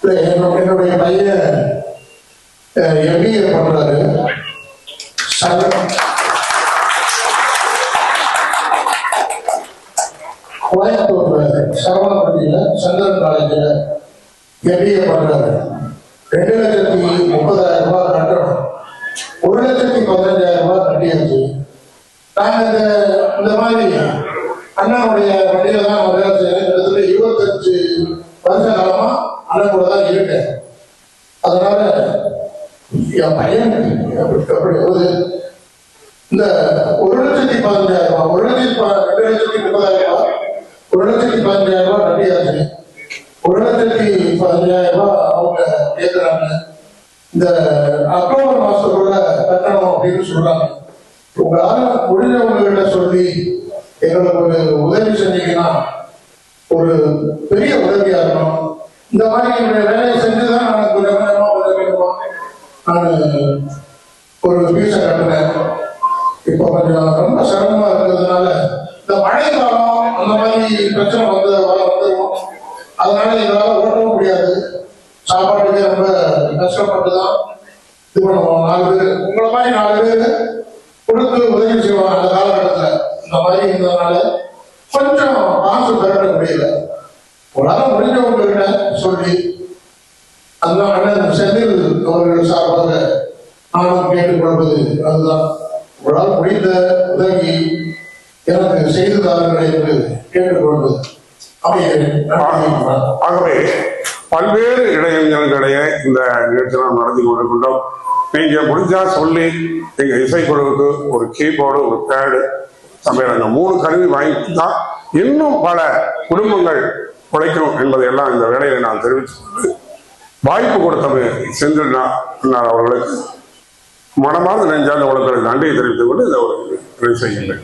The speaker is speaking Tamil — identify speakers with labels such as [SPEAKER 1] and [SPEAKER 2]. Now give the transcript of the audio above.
[SPEAKER 1] என்னுடைய பையன் MBA பண்றாரு. கோயம்புத்தூர்ல சரவணப்பட்டியில சந்திரன் காலேஜில் MBA பண்றாரு. 2,30,000 ரூபாய் கட்டணும். 1,15,000 ரூபாய் கட்டியாச்சு. நாங்க இந்த மாதிரி அண்ணனுடைய வண்டியில தான் வேலை செய்யறேன். கிட்டத்தட்ட 25 வருஷ காலமா அண்ணன் கூட தான் இருக்கேன். அதனால என் பையன் இந்த 1,15,000 ரூபாய் 2,30,000 ரூபாய் 1,15,000 ரூபாய் கட்டியாச்சு. 1,15,000 ரூபாய் அவங்க கேட்கிறாங்க. இந்த அக்டோபர் மாசத்துக்குள்ள கட்டணும் அப்படின்னு சொல்றாங்க. உங்களால முடிஞ்சவங்ககிட்ட சொல்லி எங்களுக்கு ஒரு உதவி செஞ்சீங்கன்னா ஒரு பெரிய உதவியா இருக்கும். இந்த மாதிரி என்னுடைய வேலையை செஞ்சுதான் நான் கொஞ்சம் கொஞ்சமா நான் ஒரு பீஸை கட்டுனேன். இப்போ கொஞ்சம் ரொம்ப சிரமமா இருக்கிறதுனால இந்த மழை காலம் அந்த மாதிரி பிரச்சனை வந்துடும். அதனால எங்களால ஓட்டவும் முடியாது. சாப்பாட்டுக்கே ரொம்ப கஷ்டப்பட்டுதான் இது பண்ணுவோம். 4 பேர் உங்களை மாதிரி 4 பேர் கொடுத்து உதவி செய்வாங்க. அந்த காலகட்டத்தில் இந்த மாதிரி இருந்ததுனால கொஞ்சம் காசு பெறட முடியல. உங்களால முடிஞ்சவங்ககிட்ட சொல்லி அந்த அண்ணன் செந்தில் அவர்கள் சார்பாக நானும் கேட்டுக்கொள்வது அதுதான். உங்களால் முடிந்த உதவி எனக்கு செய்து தாருங்கள் என்று கேட்டுக்கொள்வது.
[SPEAKER 2] ஆகவே பல்வேறு இளைஞர்களிடையே இந்த நிகழ்ச்சி நாம் நடத்தி கொண்டிருக்கின்றோம். நீங்க முடிஞ்சா சொல்லி எங்க இசைக்குழுவுக்கு ஒரு கீபோர்டு, ஒரு பேடு, சமையலங்க 3 கருவி வாங்கிட்டா இன்னும் பல குடும்பங்கள் உழைக்கும் என்பதையெல்லாம் இந்த வேலையை நான் தெரிவித்துக் கொண்டு வாய்ப்பு கொடுத்தது செந்தில் அவர்களுக்கு மனமார்ந்த நெஞ்சார்ந்த உலகங்களுக்கு நன்றியை தெரிவித்துக் கொண்டு இந்த ஒரு செய்கின்றேன்.